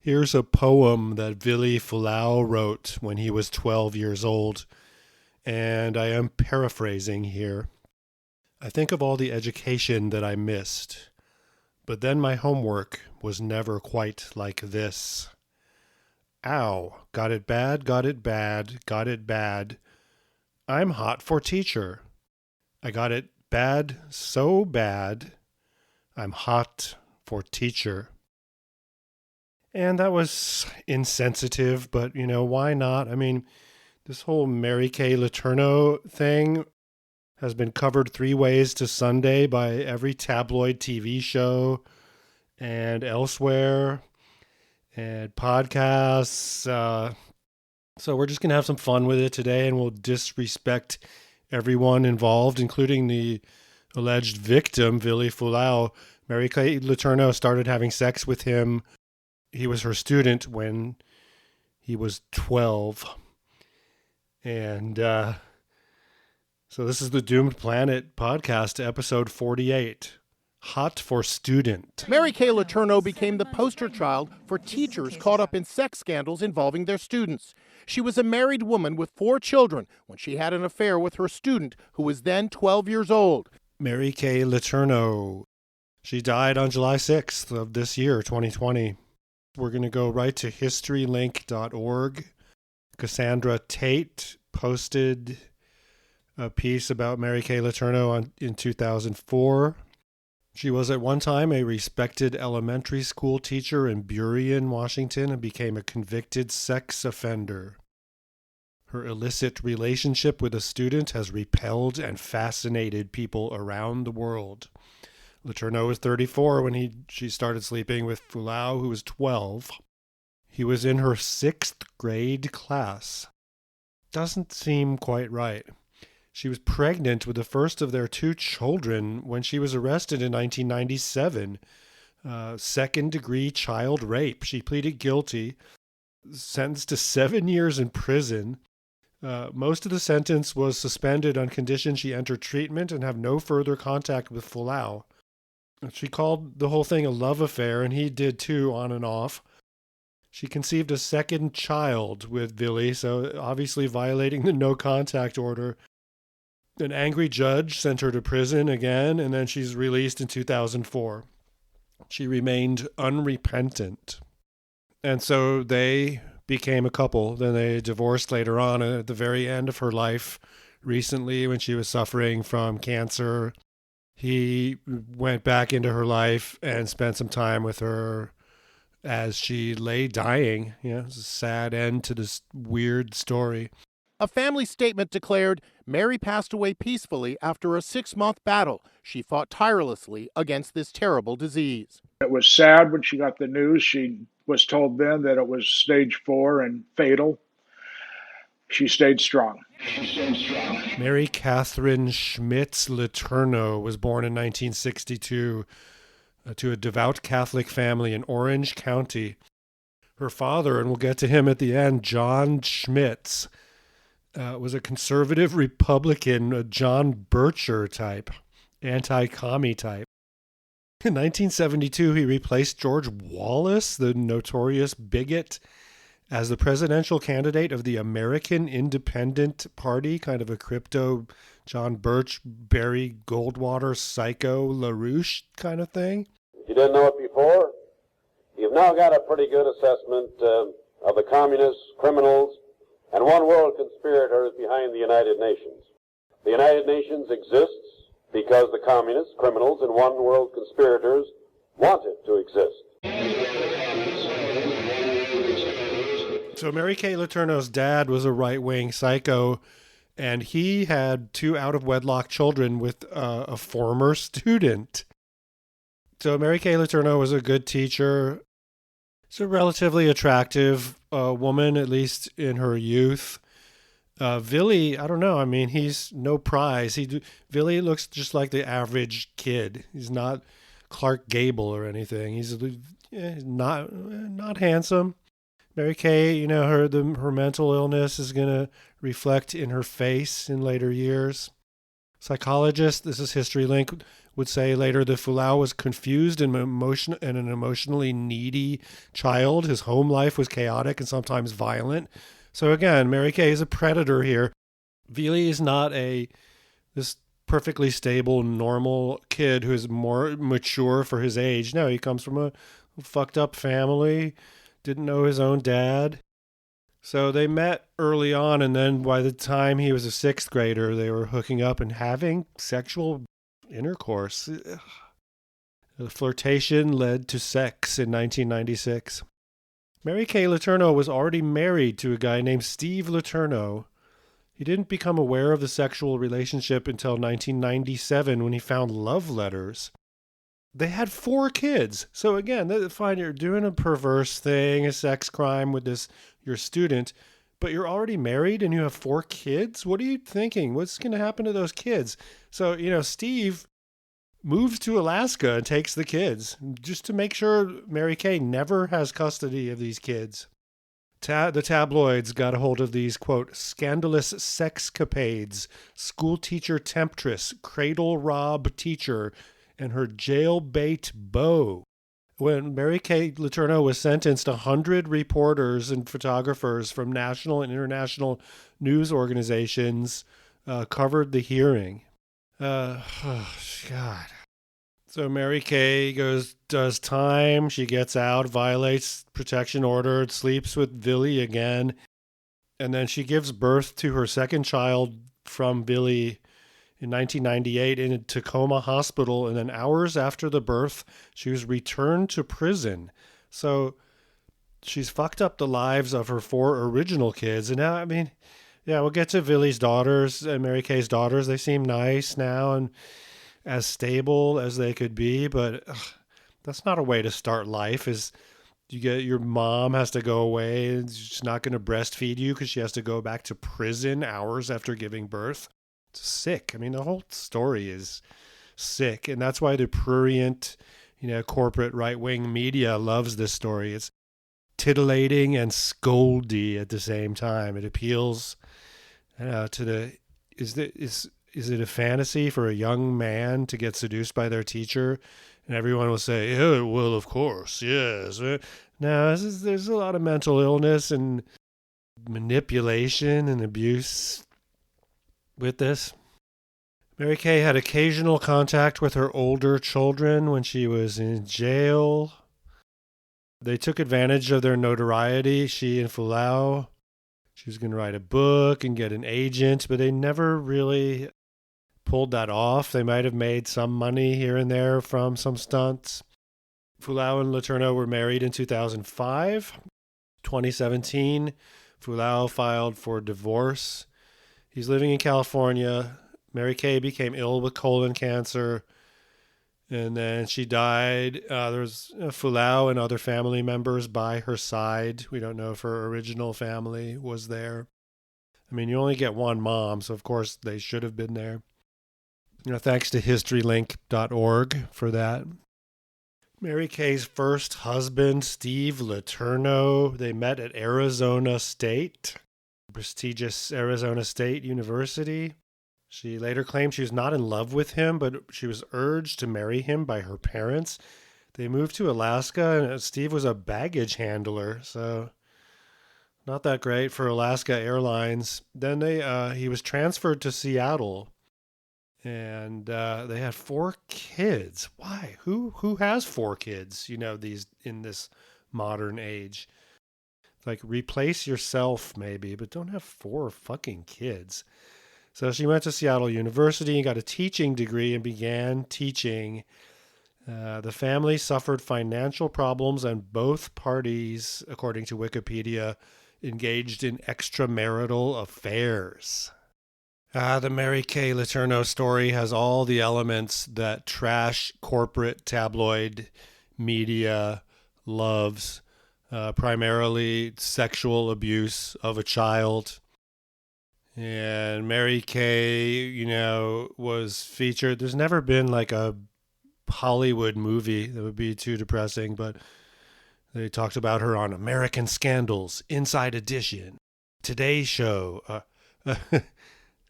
Here's a poem that Vili Fualaau wrote when he was 12 years old, and I am paraphrasing here. I think of all the education that I missed, but then my homework was never quite like this. Ow, got it bad, got it bad, got it bad. I'm hot for teacher. I got it bad, so bad. I'm hot for teacher. And that was insensitive, but, why not? I mean, this whole Kay Letourneau thing has been covered 3 ways to Sunday by every tabloid TV show and elsewhere and podcasts. So we're just going to have some fun with it today, and we'll disrespect everyone involved, including the alleged victim, Vili Fualaau. Kay Letourneau started having sex with him. He was her student when he was 12. And so this is the Doomed Planet podcast, episode 48, Hot for Student. Kay Letourneau became the poster child for teachers caught up in sex scandals involving their students. She was a married woman with 4 children when she had an affair with her student, who was then 12 years old. Kay Letourneau. She died on July 6th of this year, 2020. We're going to go right to historylink.org. Cassandra Tate posted a piece about Kay Letourneau in 2004. She was at one time a respected elementary school teacher in Burien, Washington, and became a convicted sex offender. Her illicit relationship with a student has repelled and fascinated people around the world. Letourneau was 34 when she started sleeping with Fualaau, who was 12. He was in her 6th grade class. Doesn't seem quite right. She was pregnant with the first of their 2 children when she was arrested in 1997. Second-degree child rape. She pleaded guilty, sentenced to 7 years in prison. Most of the sentence was suspended on condition she enter treatment and have no further contact with Fualaau. She called the whole thing a love affair, and he did too, on and off. She conceived a second child with Vili, so obviously violating the no-contact order. An angry judge sent her to prison again, and then she's released in 2004. She remained unrepentant. And so they became a couple. Then they divorced later on at the very end of her life, recently when she was suffering from cancer. He went back into her life and spent some time with her as she lay dying. It was a sad end to this weird story. A family statement declared Mary passed away peacefully after a 6-month battle. She fought tirelessly against this terrible disease. It was sad when she got the news. She was told then that it was stage 4 and fatal. She stayed strong. Mary Catherine Schmitz Letourneau was born in 1962 to a devout Catholic family in Orange County. Her father, and we'll get to him at the end, John Schmitz, was a conservative Republican, a John Bircher type, anti-commie type. In 1972, he replaced George Wallace, the notorious bigot, as the presidential candidate of the American Independent Party, kind of a crypto John Birch, Barry Goldwater, Psycho LaRouche kind of thing. If you didn't know it before, you've now got a pretty good assessment of the communists, criminals, and one world conspirators behind the United Nations. The United Nations exists because the communists, criminals, and one world conspirators want it to exist. So Kay Letourneau's dad was a right-wing psycho, and he had 2 out-of-wedlock children with a former student. So Kay Letourneau was a good teacher. She's a relatively attractive woman, at least in her youth. Vili, I don't know. I mean, he's no prize. Vili looks just like the average kid. He's not Clark Gable or anything. He's not handsome. Kay, her mental illness is going to reflect in her face in later years. Psychologist, this is History Link, would say later that Fualaau was confused and an emotionally needy child. His home life was chaotic and sometimes violent. So again, Mary Kay is a predator here. Vili is not this perfectly stable, normal kid who is more mature for his age. No, he comes from a fucked up family, didn't know his own dad. So they met early on, and then by the time he was a sixth grader, they were hooking up and having sexual intercourse. The flirtation led to sex in 1996. Mary Kay Letourneau was already married to a guy named Steve Letourneau. He didn't become aware of the sexual relationship until 1997 when he found love letters. They had 4 kids. So again, fine, you're doing a perverse thing, a sex crime with your student, but you're already married and you have 4 kids? What are you thinking? What's going to happen to those kids? So, Steve moves to Alaska and takes the kids just to make sure Mary Kay never has custody of these kids. The tabloids got a hold of these, quote, scandalous sexcapades, school teacher temptress, cradle rob teacher, and her jailbait beau. When Mary Kay Letourneau was sentenced, 100 reporters and photographers from national and international news organizations covered the hearing. God. So Mary Kay does time. She gets out, violates protection order, sleeps with Vili again. And then she gives birth to her second child from Vili in 1998 in a Tacoma hospital. And then hours after the birth, she was returned to prison. So she's fucked up the lives of her 4 original kids. And now, we'll get to Vili's daughters and Mary Kay's daughters. They seem nice now and as stable as they could be, but that's not a way to start life. Is your mom has to go away and she's not going to breastfeed you because she has to go back to prison hours after giving birth. It's sick. The whole story is sick, and that's why the prurient, corporate right-wing media loves this story. It's titillating and scoldy at the same time. It appeals to the Is it a fantasy for a young man to get seduced by their teacher? And everyone will say, oh, well, of course, yes. No, there's a lot of mental illness and manipulation and abuse with this. Mary Kay had occasional contact with her older children when she was in jail. They took advantage of their notoriety, she and Fualaau. She was going to write a book and get an agent, but they never really pulled that off. They might have made some money here and there from some stunts. Fualaau and Letourneau were married in 2005. 2017, Fualaau filed for divorce. He's living in California. Mary Kay became ill with colon cancer, and then she died. There's Fualaau and other family members by her side. We don't know if her original family was there. You only get one mom, so of course they should have been there. Thanks to historylink.org for that. Mary Kay's first husband, Steve Letourneau, they met at Arizona State, prestigious Arizona State University. She later claimed she was not in love with him, but she was urged to marry him by her parents. They moved to Alaska, and Steve was a baggage handler, so not that great for Alaska Airlines. Then he was transferred to Seattle. And they had 4 kids. Why? Who has 4 kids? These in this modern age. Like, replace yourself maybe, but don't have 4 fucking kids. So she went to Seattle University and got a teaching degree and began teaching. The family suffered financial problems, and both parties, according to Wikipedia, engaged in extramarital affairs. The Mary Kay Letourneau story has all the elements that trash corporate tabloid media loves, primarily sexual abuse of a child. And Mary Kay, was featured. There's never been like a Hollywood movie that would be too depressing, but they talked about her on American Scandals, Inside Edition, Today Show.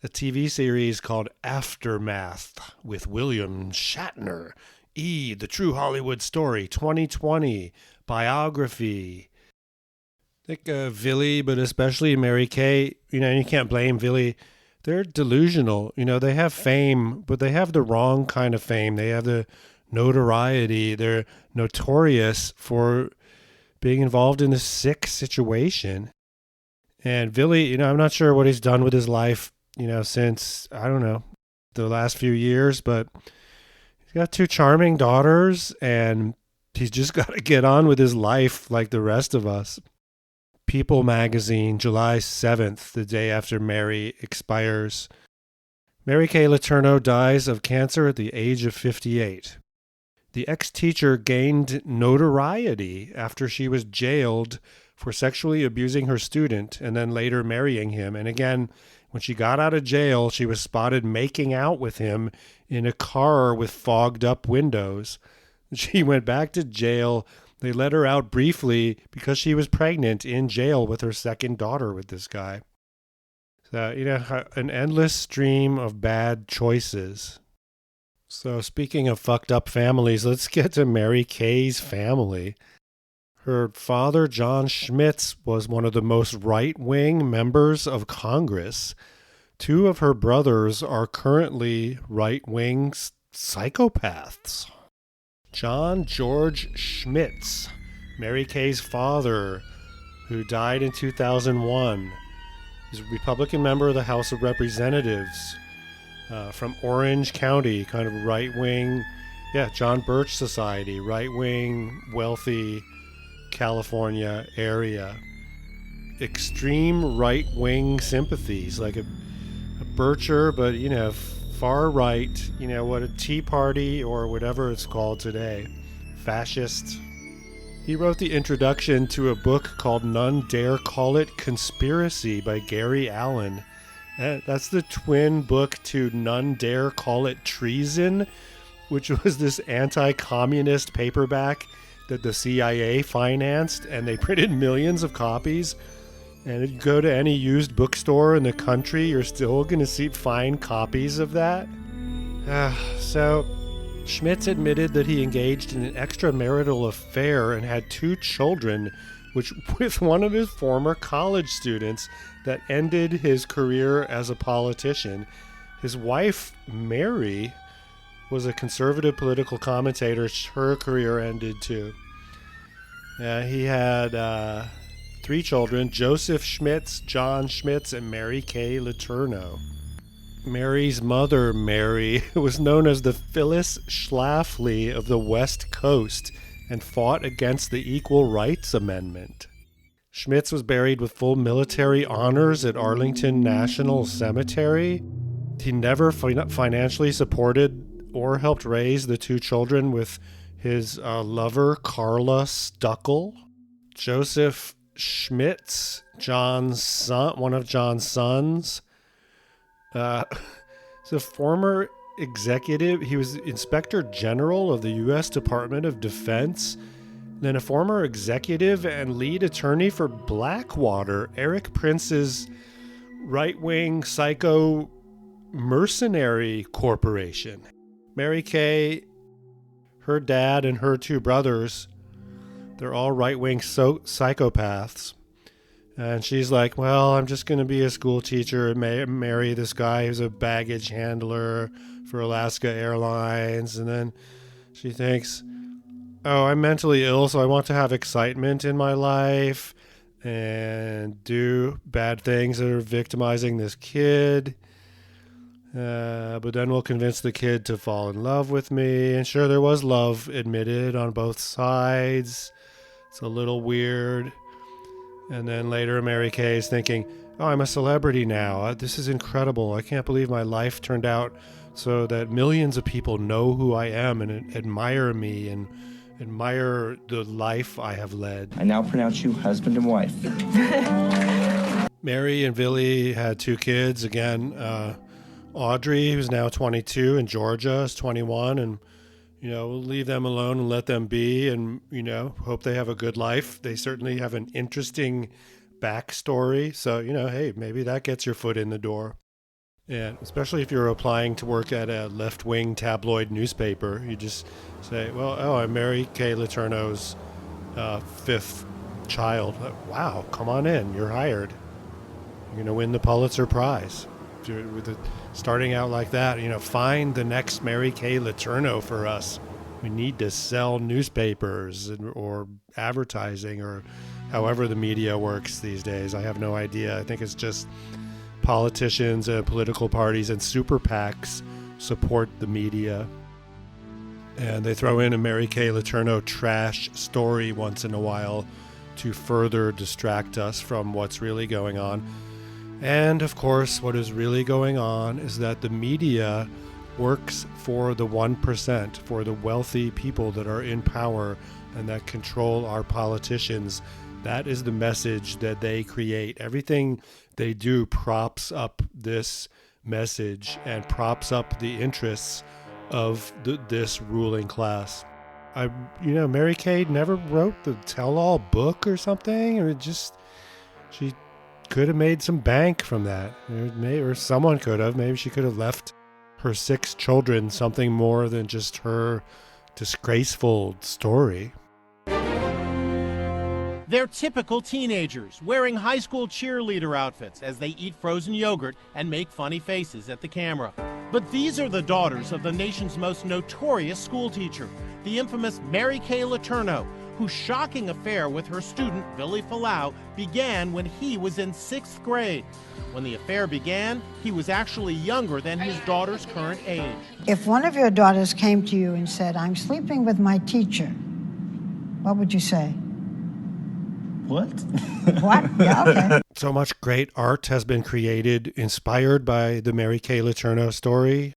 a TV series called Aftermath with William Shatner. The True Hollywood Story, 2020, biography. I think Vili, but especially Mary Kay, you can't blame Vili. They're delusional. They have fame, but they have the wrong kind of fame. They have the notoriety. They're notorious for being involved in a sick situation. And Vili, I'm not sure what he's done with his life, since, I don't know, the last few years, but he's got 2 charming daughters, and he's just got to get on with his life like the rest of us. People magazine, July 7th, the day after Mary expires. Mary Kay Letourneau dies of cancer at the age of 58. The ex-teacher gained notoriety after she was jailed for sexually abusing her student and then later marrying him. And again, when she got out of jail, she was spotted making out with him in a car with fogged up windows. She went back to jail. They let her out briefly because she was pregnant in jail with her second daughter with this guy. So, an endless stream of bad choices. So speaking of fucked up families, let's get to Mary Kay's family. Her father, John Schmitz, was one of the most right-wing members of Congress. 2 of her brothers are currently right-wing psychopaths. John George Schmitz, Mary Kay's father, who died in 2001, is a Republican member of the House of Representatives from Orange County, kind of right-wing, John Birch Society, right-wing, wealthy California area. Extreme right-wing sympathies, like a Bircher, but, far right, what a Tea Party or whatever it's called today. Fascist. He wrote the introduction to a book called None Dare Call It Conspiracy by Gary Allen. That's the twin book to None Dare Call It Treason, which was this anti-communist paperback that the CIA financed, and they printed millions of copies. And if you go to any used bookstore in the country, you're still going to find copies of that. So, Schmitz admitted that he engaged in an extramarital affair and had 2 children, with one of his former college students, that ended his career as a politician. His wife, Mary, was a conservative political commentator. Her career ended too. He had 3 children: Joseph Schmitz, John Schmitz, and Mary Kay Letourneau. Mary's mother, Mary, was known as the Phyllis Schlafly of the West Coast and fought against the Equal Rights Amendment. Schmitz was buried with full military honors at Arlington National Cemetery. He never financially supported or helped raise the 2 children with his lover, Carla Stuckel. Joseph Schmitz, John's son, one of John's sons, is a former executive. He was Inspector General of the U.S. Department of Defense, then a former executive and lead attorney for Blackwater, Eric Prince's right-wing psycho mercenary corporation. Mary Kay, her dad, and her 2 brothers, they're all right-wing psychopaths. And she's like, well, I'm just going to be a school teacher and marry this guy who's a baggage handler for Alaska Airlines. And then she thinks, oh, I'm mentally ill, so I want to have excitement in my life and do bad things that are victimizing this kid. But then we'll convince the kid to fall in love with me. And sure, there was love admitted on both sides. It's a little weird. And then later, Mary Kay is thinking, oh, I'm a celebrity now. This is incredible. I can't believe my life turned out so that millions of people know who I am and admire me and admire the life I have led. I now pronounce you husband and wife. Mary and Vili had 2 kids. Again, Audrey, who's now 22, and Georgia is 21. And, we'll leave them alone and let them be and, hope they have a good life. They certainly have an interesting backstory. So, hey, maybe that gets your foot in the door. And especially if you're applying to work at a left-wing tabloid newspaper, you just say, well, I'm Mary Kay Letourneau's fifth child. Wow, come on in. You're hired. You're going to win the Pulitzer Prize. Starting out like that, find the next Mary Kay Letourneau for us. We need to sell newspapers or advertising or however the media works these days. I have no idea. I think it's just politicians and political parties and super PACs support the media. And they throw in a Mary Kay Letourneau trash story once in a while to further distract us from what's really going on. And of course, what is really going on is that the media works for the 1%, for the wealthy people that are in power and that control our politicians. That is the message that they create. Everything they do props up this message and props up the interests of this ruling class. Mary Kay never wrote the tell-all book or something, or she could have made some bank from that, or someone could have. Maybe she could have left her 6 children something more than just her disgraceful story. They're typical teenagers, wearing high school cheerleader outfits as they eat frozen yogurt and make funny faces at the camera. But these are the daughters of the nation's most notorious school teacher, the infamous Mary Kay Letourneau, whose shocking affair with her student, Vili Fualaau, began when he was in 6th grade. When the affair began, he was actually younger than his daughter's current age. If one of your daughters came to you and said, I'm sleeping with my teacher, what would you say? What? What? Yeah, okay. So much great art has been created, inspired by the Mary Kay Letourneau story.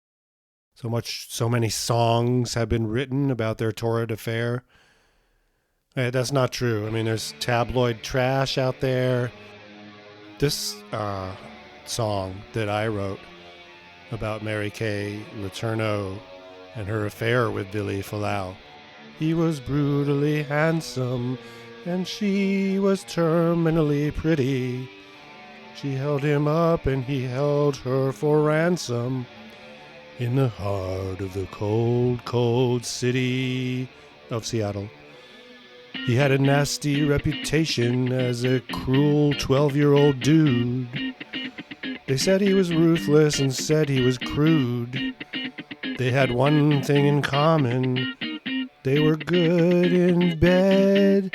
So many songs have been written about their torrid affair. That's not true. I mean, there's tabloid trash out there. This song that I wrote about Mary Kay Letourneau and her affair with Vili Fualaau. He was brutally handsome, and she was terminally pretty. She held him up and he held her for ransom in the heart of the cold, cold city of Seattle. He had a nasty reputation as a cruel 12-year-old dude. They said he was ruthless and said he was crude. They had one thing in common. They were good in bed.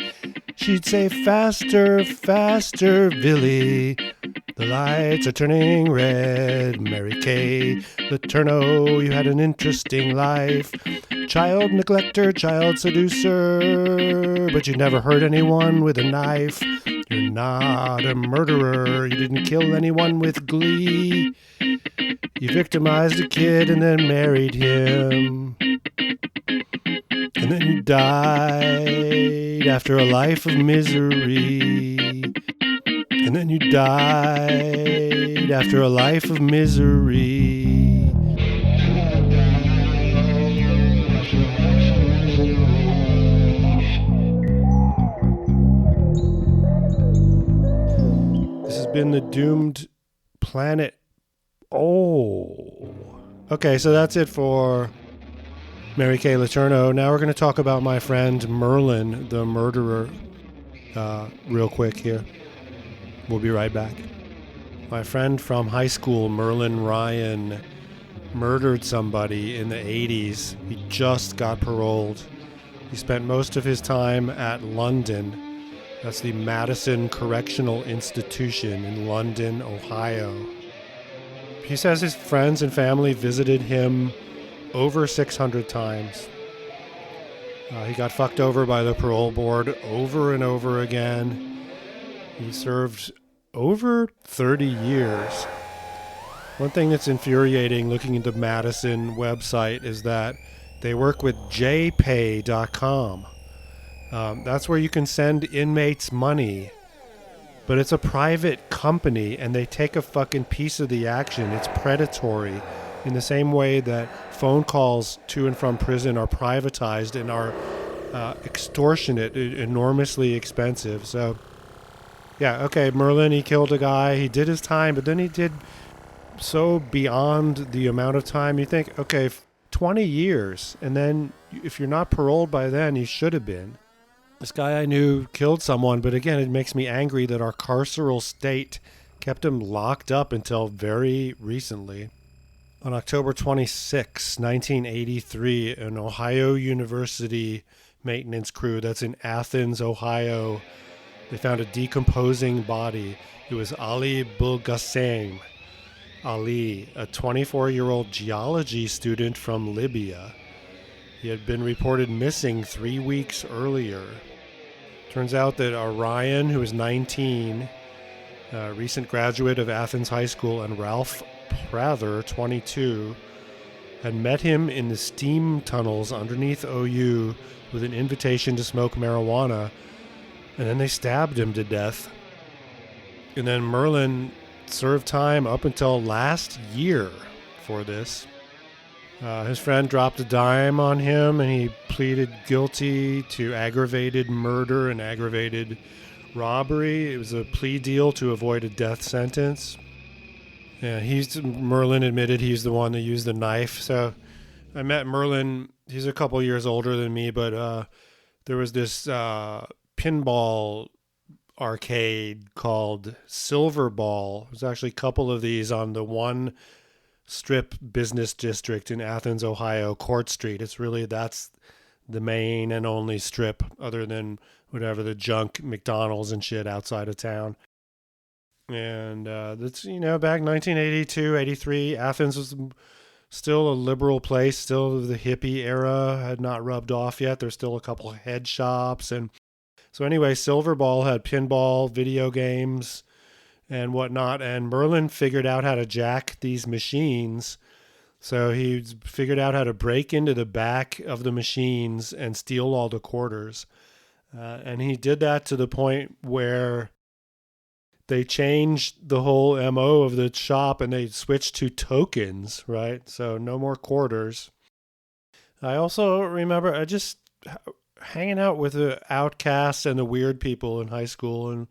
She'd say, faster, faster, Vili. The lights are turning red. Mary Kay Letourneau, you had an interesting life. Child neglector, child seducer, but you never hurt anyone with a knife. You're not a murderer. You didn't kill anyone with glee. You victimized a kid and then married him. And then you died after a life of misery. And then you died after a life of misery. This has been the Doomed Planet. Oh. Okay, so that's it for Mary Kay Letourneau. Now we're going to talk about my friend Merlin, the murderer, real quick here. We'll be right back. My friend from high school, Merlin Ryan, murdered somebody in the 80s. He just got paroled. He spent most of his time at London. That's the Madison Correctional Institution in London, Ohio. He says his friends and family visited him over 600 times. He got fucked over by the parole board over and over again. He served over 30 years. One thing that's infuriating looking at the Madison website is that they work with jpay.com. That's where you can send inmates money. But it's a private company and they take a fucking piece of the action. It's predatory in the same way that phone calls to and from prison are privatized and are extortionate, enormously expensive. So, yeah, okay, Merlin, he killed a guy. He did his time, but then he did so beyond the amount of time you think, okay, 20 years, and then if you're not paroled by then, you should have been. This guy I knew killed someone, but again, it makes me angry that our carceral state kept him locked up until very recently. On October 26, 1983, an Ohio University maintenance crew that's in Athens, Ohio, they found a decomposing body. It was Ali Bulgasem. Ali, a 24-year-old geology student from Libya. He had been reported missing 3 weeks earlier. Turns out that Ryan, who was 19, a recent graduate of Athens High School, and Ralph Prather, 22, had met him in the steam tunnels underneath OU with an invitation to smoke marijuana, and then they stabbed him to death. And then Merlin served time up until last year for this. His friend dropped a dime on him, and he pleaded guilty to aggravated murder and aggravated robbery. It was a plea deal to avoid a death sentence. Yeah, Merlin admitted he's the one that used the knife. So I met Merlin. He's a couple years older than me, but there was this pinball arcade called Silver Ball. There's actually a couple of these on the one strip business district in Athens, Ohio, Court Street. That's the main and only strip other than whatever the junk McDonald's and shit outside of town. And that's, back 1982, 83, Athens was still a liberal place, still the hippie era had not rubbed off yet. There's still a couple of head shops. And so anyway, Silver Ball had pinball, video games, and whatnot. And Merlin figured out how to jack these machines. So he figured out how to break into the back of the machines and steal all the quarters. And he did that to the point where they changed the whole MO of the shop and they switched to tokens, right? So no more quarters. I also remember just hanging out with the outcasts and the weird people in high school and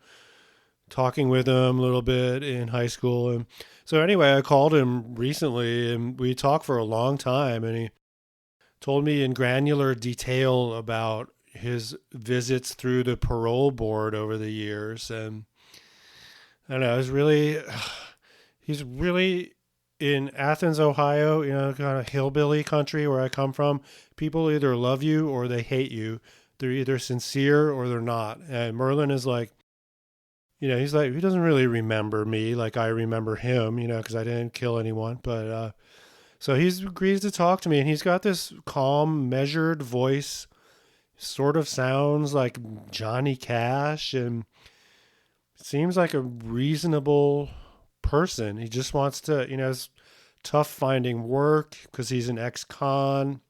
talking with them a little bit in high school. And so anyway, I called him recently and we talked for a long time, and he told me in granular detail about his visits through the parole board over the years. And I don't know, he's really in Athens, Ohio, kind of hillbilly country where I come from. People either love you or they hate you. They're either sincere or they're not. And Merlin is like, he's like, he doesn't really remember me like I remember him, because I didn't kill anyone. But so he agrees to talk to me, and he's got this calm, measured voice, sort of sounds like Johnny Cash, and seems like a reasonable person. He just wants to, it's tough finding work because he's an ex-con,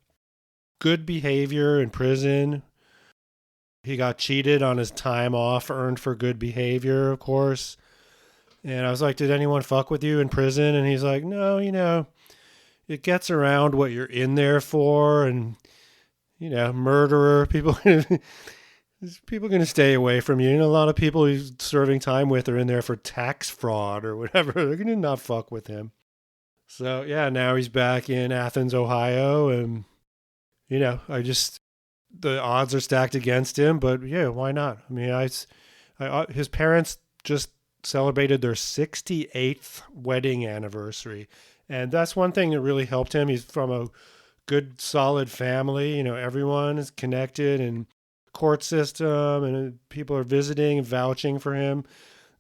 good behavior in prison. He got cheated on his time off earned for good behavior, of course. And I was like, did anyone fuck with you in prison? And he's like, no, it gets around what you're in there for. And, murderer, people going to stay away from you. A lot of people he's serving time with are in there for tax fraud or whatever. They're going to not fuck with him. So, yeah, now he's back in Athens, Ohio. And, the odds are stacked against him, but yeah, why not? I mean, his parents just celebrated their 68th wedding anniversary. And that's one thing that really helped him. He's from a good, solid family. Everyone is connected and court system, and people are visiting and vouching for him.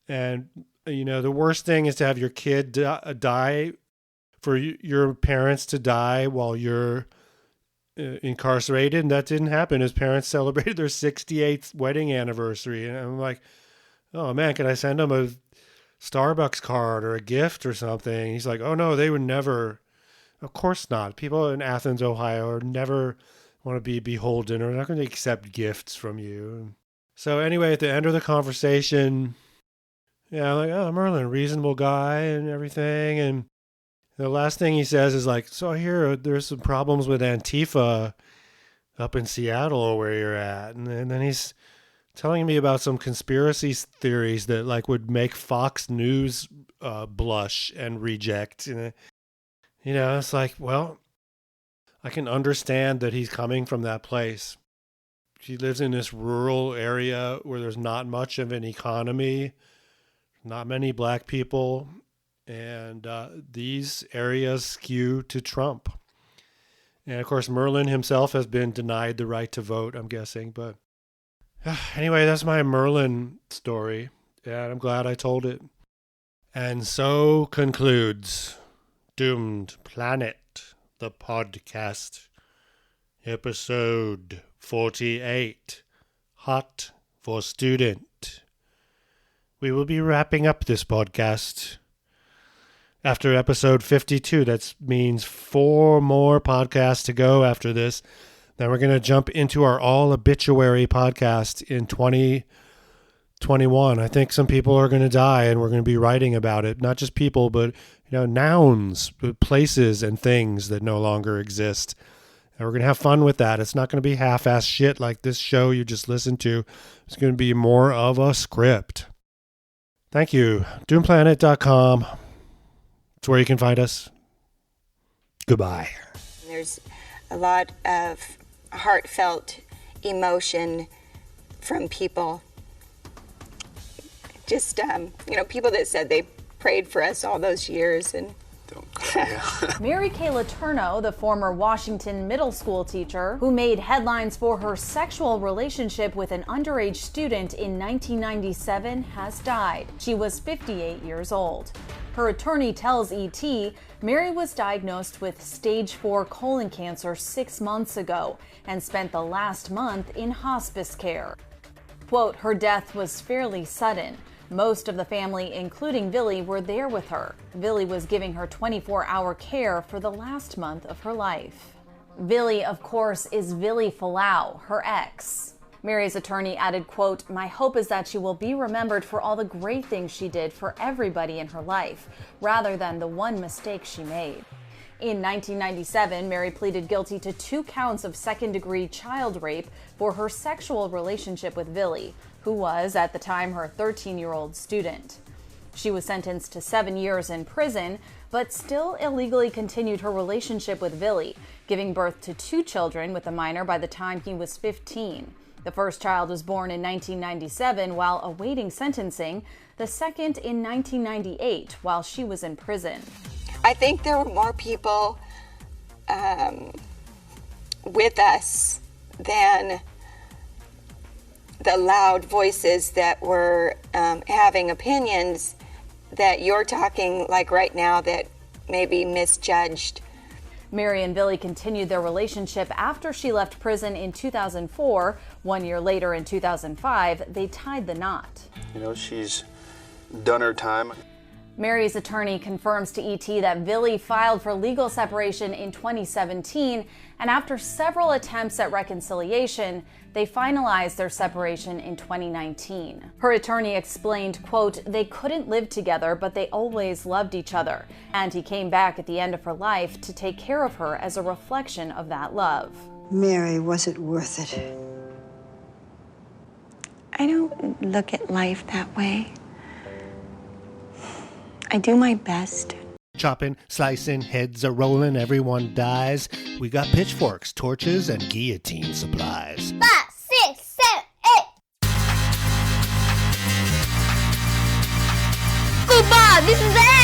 And, the worst thing is to have your kid die, for your parents to die while you're incarcerated, and that didn't happen. His parents celebrated their 68th wedding anniversary, and I'm like, oh man, can I send him a Starbucks card or a gift or something? He's like, oh no, they would never. Of course not. People in Athens, Ohio are never want to be beholden or not going to accept gifts from you. So anyway, at the end of the conversation, I'm like, oh, Merlin, reasonable guy and everything. And the last thing he says is like, so I hear there's some problems with Antifa up in Seattle where you're at. And then he's telling me about some conspiracy theories that like would make Fox News blush and reject. And, it's like, well, I can understand that he's coming from that place. He lives in this rural area where there's not much of an economy, not many black people, and these areas skew to Trump. And, of course, Merlin himself has been denied the right to vote, I'm guessing. But anyway, that's my Merlin story, and I'm glad I told it. And so concludes Doomed Planet, the podcast, episode 48, Hot for Student. We will be wrapping up this podcast after episode 52. That means 4 more podcasts to go after this. Then we're going to jump into our all obituary podcast in 2021. I think some people are going to die, and we're going to be writing about it. Not just people, but nouns, places, and things that no longer exist. And we're going to have fun with that. It's not going to be half-ass shit like this show you just listened to. It's going to be more of a script. Thank you. DoomPlanet.com. It's where you can find us. Goodbye. There's a lot of heartfelt emotion from people. Just, people that said they prayed for us all those years. And Mary Kay Letourneau, the former Washington middle school teacher who made headlines for her sexual relationship with an underage student in 1997, has died. She was 58 years old. Her attorney tells ET Mary was diagnosed with stage 4 colon cancer 6 months ago and spent the last month in hospice care. Quote, her death was fairly sudden. Most of the family, including Vili, were there with her. Vili was giving her 24-hour care for the last month of her life. Vili, of course, is Vili Fualaau, her ex. Mary's attorney added, quote, my hope is that she will be remembered for all the great things she did for everybody in her life, rather than the one mistake she made. In 1997, Mary pleaded guilty to 2 counts of second-degree child rape for her sexual relationship with Vili, who was, at the time, her 13-year-old student. She was sentenced to 7 years in prison, but still illegally continued her relationship with Vili, giving birth to 2 children with the minor by the time he was 15. The first child was born in 1997 while awaiting sentencing, the second in 1998 while she was in prison. I think there were more people with us than the loud voices that were having opinions that you're talking like right now that maybe misjudged. Mary and Vili continued their relationship after she left prison in 2004. 1 year later, in 2005, they tied the knot. She's done her time. Mary's attorney confirms to ET that Vili filed for legal separation in 2017, and after several attempts at reconciliation, they finalized their separation in 2019. Her attorney explained, quote, they couldn't live together, but they always loved each other, and he came back at the end of her life to take care of her as a reflection of that love. Mary, was it worth it? I don't look at life that way. I do my best. Chopping, slicing, heads are rolling, everyone dies. We got pitchforks, torches, and guillotine supplies. 5, 6, 7, 8. Goodbye, this is it.